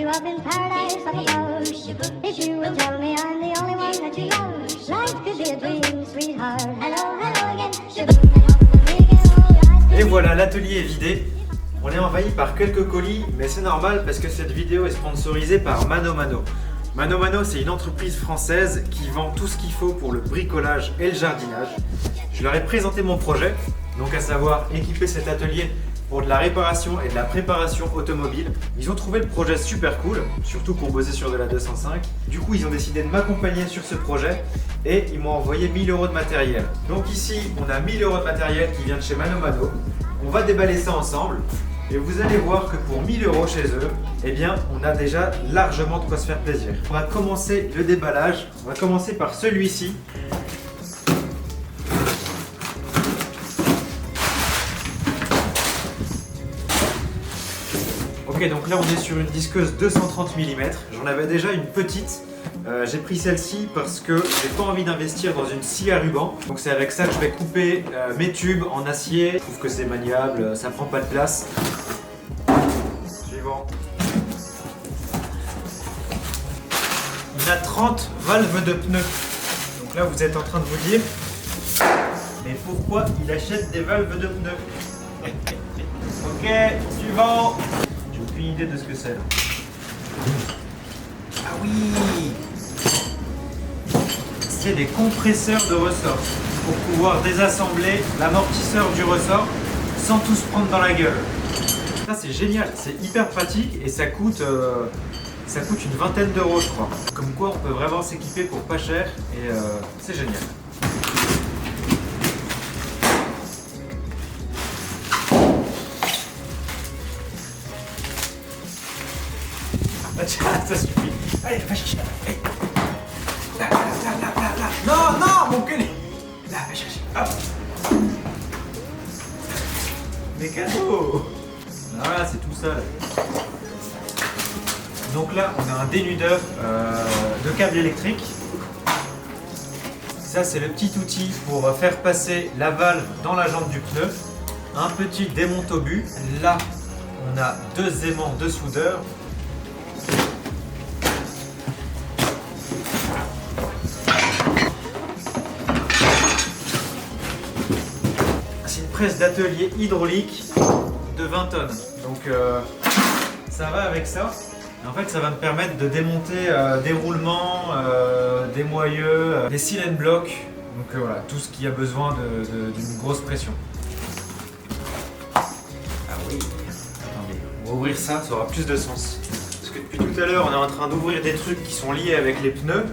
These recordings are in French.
up in paradise up above. If you will tell me I'm the only one that you love, life could be a dream, sweetheart. Hello, hello again. Et voilà, l'atelier est vidé. On est envahi par quelques colis, mais c'est normal parce que cette vidéo est sponsorisée par Mano Mano. Mano Mano, c'est une entreprise française qui vend tout ce qu'il faut pour le bricolage et le jardinage. Je leur ai présenté mon projet, donc à savoir équiper cet atelier pour de la réparation et de la préparation automobile. Ils ont trouvé le projet super cool, surtout pour bosser sur de la 205. Du coup, ils ont décidé de m'accompagner sur ce projet et ils m'ont envoyé 1000 € de matériel. Donc ici, on a 1000 € de matériel qui vient de chez Mano Mano. On va déballer ça ensemble et vous allez voir que pour 1000 € chez eux, eh bien, on a déjà largement de quoi se faire plaisir. On va commencer le déballage. On va commencer par celui-ci. Ok, donc là on est sur une disqueuse 230 mm. J'en avais déjà une petite. J'ai pris celle-ci parce que j'ai pas envie d'investir dans une scie à ruban. Donc c'est avec ça que je vais couper mes tubes en acier. Je trouve que c'est maniable, ça prend pas de place. Suivant. On a 30 valves de pneus. Donc là vous êtes en train de vous dire, mais pourquoi il achète des valves de pneus? Ok, suivant. J'ai aucune idée de ce que c'est. Ah oui! C'est des compresseurs de ressort pour pouvoir désassembler l'amortisseur du ressort sans tout se prendre dans la gueule. Ça c'est génial, c'est hyper pratique et ça coûte une vingtaine d'euros je crois. Comme quoi on peut vraiment s'équiper pour pas cher et c'est génial. Ah tiens, ça suffit. Allez, va chercher. Allez. Là. Non, mon cul. Là, va chercher. Hop. Mécano. Voilà, c'est tout ça. Là. Donc là, on a un dénudeur de câble électrique. Ça, c'est le petit outil pour faire passer la valve dans la jambe du pneu. Un petit démonte-obus. Là, on a 2 aimants de soudeur. Presse d'atelier hydraulique de 20 tonnes. Donc ça va avec ça. En fait, ça va me permettre de démonter des roulements, des moyeux, des silent blocs. Donc voilà, tout ce qui a besoin d'une grosse pression. Ah oui, attendez, on va ouvrir ça, ça aura plus de sens. Parce que depuis tout à l'heure, on est en train d'ouvrir des trucs qui sont liés avec les pneus.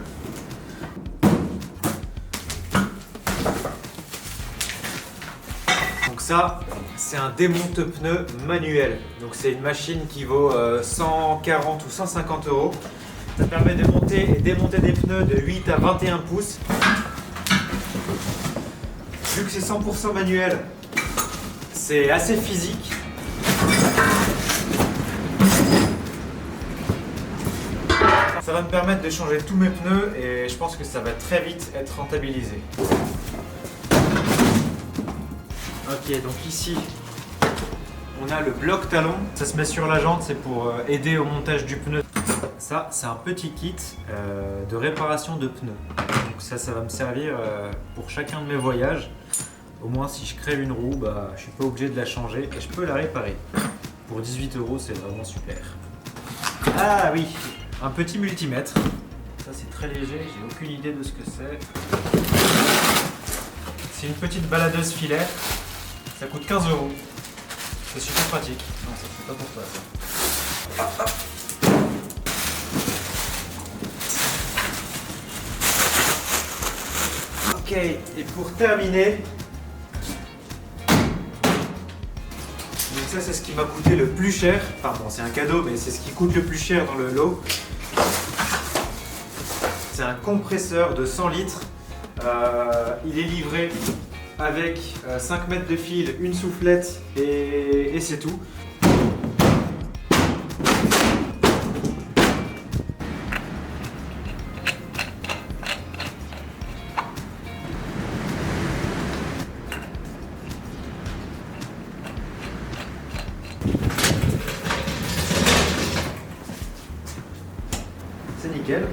Ça, c'est un démonte-pneus manuel. Donc c'est une machine qui vaut 140 ou 150 €. Ça permet de monter et démonter des pneus de 8 à 21 pouces. Vu que c'est 100% manuel, c'est assez physique. Ça va me permettre de changer tous mes pneus et je pense que ça va très vite être rentabilisé. Ok, donc ici, on a le bloc talon. Ça se met sur la jante, c'est pour aider au montage du pneu. Ça, c'est un petit kit de réparation de pneus. Donc ça va me servir pour chacun de mes voyages. Au moins, si je crève une roue, bah, je suis pas obligé de la changer et je peux la réparer. Pour 18 €, c'est vraiment super. Ah oui, un petit multimètre. Ça, c'est très léger, j'ai aucune idée de ce que c'est. C'est une petite baladeuse filaire. Ça coûte 15 €. C'est super pratique. Non, ça c'est pas pour toi ça. Ok, et pour terminer, donc ça c'est ce qui m'a coûté le plus cher. Enfin bon, c'est un cadeau, mais c'est ce qui coûte le plus cher dans le lot. C'est un compresseur de 100 litres. Il est livré avec 5 mètres de fil, une soufflette et c'est tout. nickel.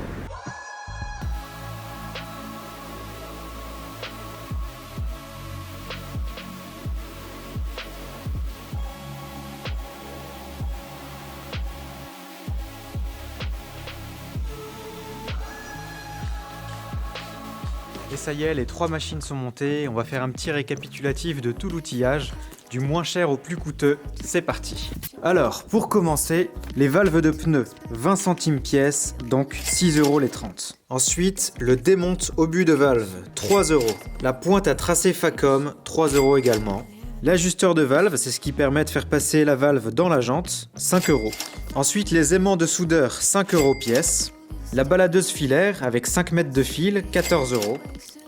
Et ça y est, les 3 machines sont montées. On va faire un petit récapitulatif de tout l'outillage, du moins cher au plus coûteux. C'est parti. Alors, pour commencer, les valves de pneus, 20 centimes pièce, donc 6 € les 30. Ensuite, le démonte obus de valve, 3 €. La pointe à tracé Facom, 3 € également. L'ajusteur de valve, c'est ce qui permet de faire passer la valve dans la jante, 5 €. Ensuite, les aimants de soudeur, 5 € pièce. La baladeuse filaire avec 5 mètres de fil, 14 €.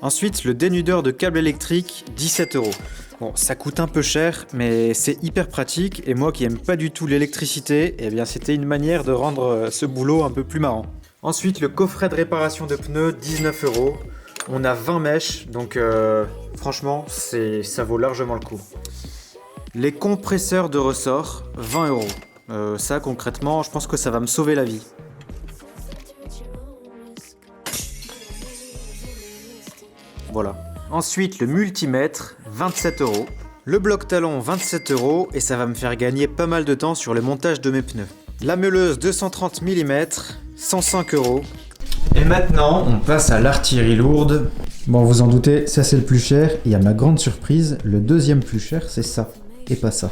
Ensuite, le dénudeur de câble électrique, 17 €. Bon, ça coûte un peu cher, mais c'est hyper pratique. Et moi qui aime pas du tout l'électricité, eh bien c'était une manière de rendre ce boulot un peu plus marrant. Ensuite, le coffret de réparation de pneus, 19 €. On a 20 mèches, donc franchement, ça vaut largement le coup. Les compresseurs de ressort, 20 €. Ça, concrètement, je pense que ça va me sauver la vie. Voilà. Ensuite, le multimètre, 27 €. Le bloc talon, 27 € et ça va me faire gagner pas mal de temps sur le montage de mes pneus. La meuleuse 230 mm, 105 €. Et maintenant, on passe à l'artillerie lourde. Bon, vous en doutez, ça c'est le plus cher. Et à ma grande surprise, le deuxième plus cher, c'est ça. Et pas ça.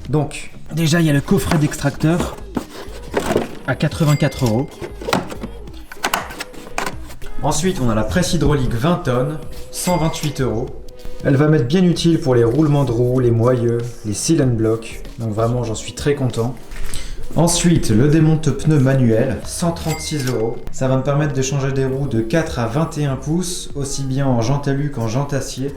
Donc, déjà, il y a le coffret d'extracteur à 84 €. Ensuite, on a la presse hydraulique 20 tonnes, 128 €. Elle va m'être bien utile pour les roulements de roues, les moyeux, les seal and block. Donc vraiment, j'en suis très content. Ensuite, le démonte pneu manuel, 136 €. Ça va me permettre de changer des roues de 4 à 21 pouces, aussi bien en jante alu qu'en jante acier.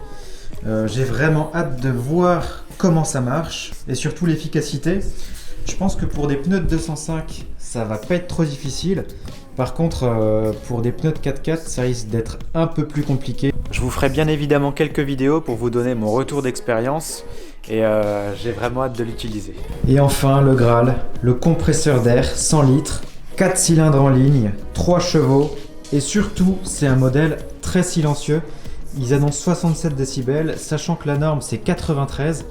J'ai vraiment hâte de voir comment ça marche et surtout l'efficacité. Je pense que pour des pneus de 205, ça va pas être trop difficile. Par contre, pour des pneus de 4x4, ça risque d'être un peu plus compliqué. Je vous ferai bien évidemment quelques vidéos pour vous donner mon retour d'expérience et j'ai vraiment hâte de l'utiliser. Et enfin, le Graal, le compresseur d'air 100 litres, 4 cylindres en ligne, 3 chevaux et surtout, c'est un modèle très silencieux. Ils annoncent 67 décibels, sachant que la norme c'est 93.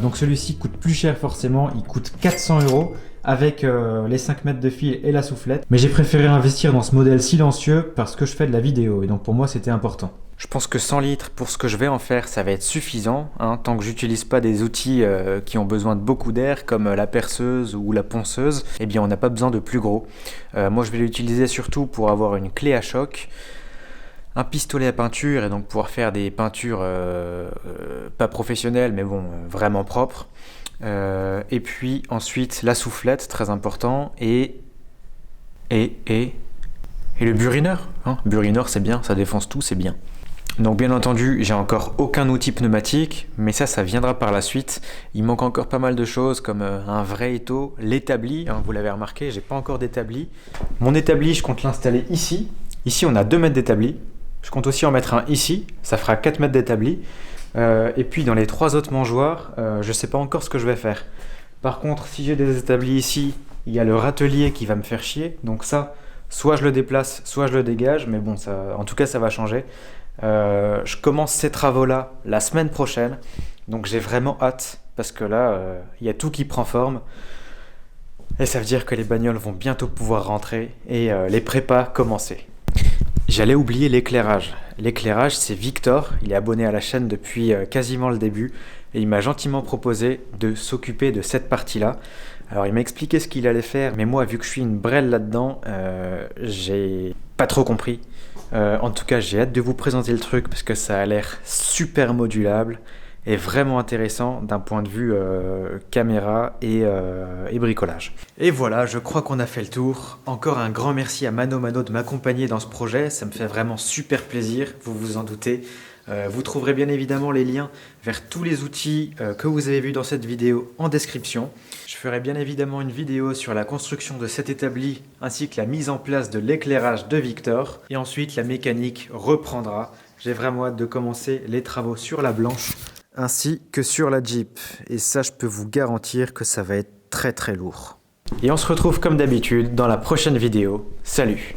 Donc celui-ci coûte plus cher forcément, il coûte 400 € avec les 5 mètres de fil et la soufflette. Mais j'ai préféré investir dans ce modèle silencieux parce que je fais de la vidéo et donc pour moi c'était important. Je pense que 100 litres pour ce que je vais en faire, ça va être suffisant, hein, tant que j'utilise pas des outils qui ont besoin de beaucoup d'air comme la perceuse ou la ponceuse, eh bien on n'a pas besoin de plus gros. Moi je vais l'utiliser surtout pour avoir une clé à choc, un pistolet à peinture et donc pouvoir faire des peintures pas professionnelles mais bon vraiment propres. Et puis ensuite la soufflette, très important, et le burineur, hein. Burineur c'est bien, ça défonce tout, c'est bien. Donc bien entendu, j'ai encore aucun outil pneumatique, mais ça viendra par la suite. Il manque encore pas mal de choses comme un vrai étau, l'établi, hein, vous l'avez remarqué, j'ai pas encore d'établi. Mon établi, je compte l'installer ici. Ici on a 2 mètres d'établi. Je compte aussi en mettre un ici, ça fera 4 mètres d'établi. Et puis dans les 3 autres mangeoires, je sais pas encore ce que je vais faire. Par contre, si j'ai des établis ici, il y a le râtelier qui va me faire chier. Donc ça, soit je le déplace, soit je le dégage. Mais bon, ça, en tout cas, ça va changer. Je commence ces travaux-là la semaine prochaine. Donc j'ai vraiment hâte. Parce que là, il y a tout qui prend forme. Et ça veut dire que les bagnoles vont bientôt pouvoir rentrer. Et les prépas commencer. J'allais oublier l'éclairage. L'éclairage, c'est Victor. Il est abonné à la chaîne depuis quasiment le début. Et il m'a gentiment proposé de s'occuper de cette partie-là. Alors il m'a expliqué ce qu'il allait faire, mais moi vu que je suis une brêle là-dedans, j'ai pas trop compris. En tout cas j'ai hâte de vous présenter le truc parce que ça a l'air super modulable et vraiment intéressant d'un point de vue caméra et bricolage. Et voilà, je crois qu'on a fait le tour. Encore un grand merci à Mano Mano de m'accompagner dans ce projet, ça me fait vraiment super plaisir, vous vous en doutez. Vous trouverez bien évidemment les liens vers tous les outils que vous avez vus dans cette vidéo en description. Je ferai bien évidemment une vidéo sur la construction de cet établi ainsi que la mise en place de l'éclairage de Victor. Et ensuite la mécanique reprendra. J'ai vraiment hâte de commencer les travaux sur la blanche ainsi que sur la Jeep. Et ça, je peux vous garantir que ça va être très très lourd. Et on se retrouve comme d'habitude dans la prochaine vidéo. Salut!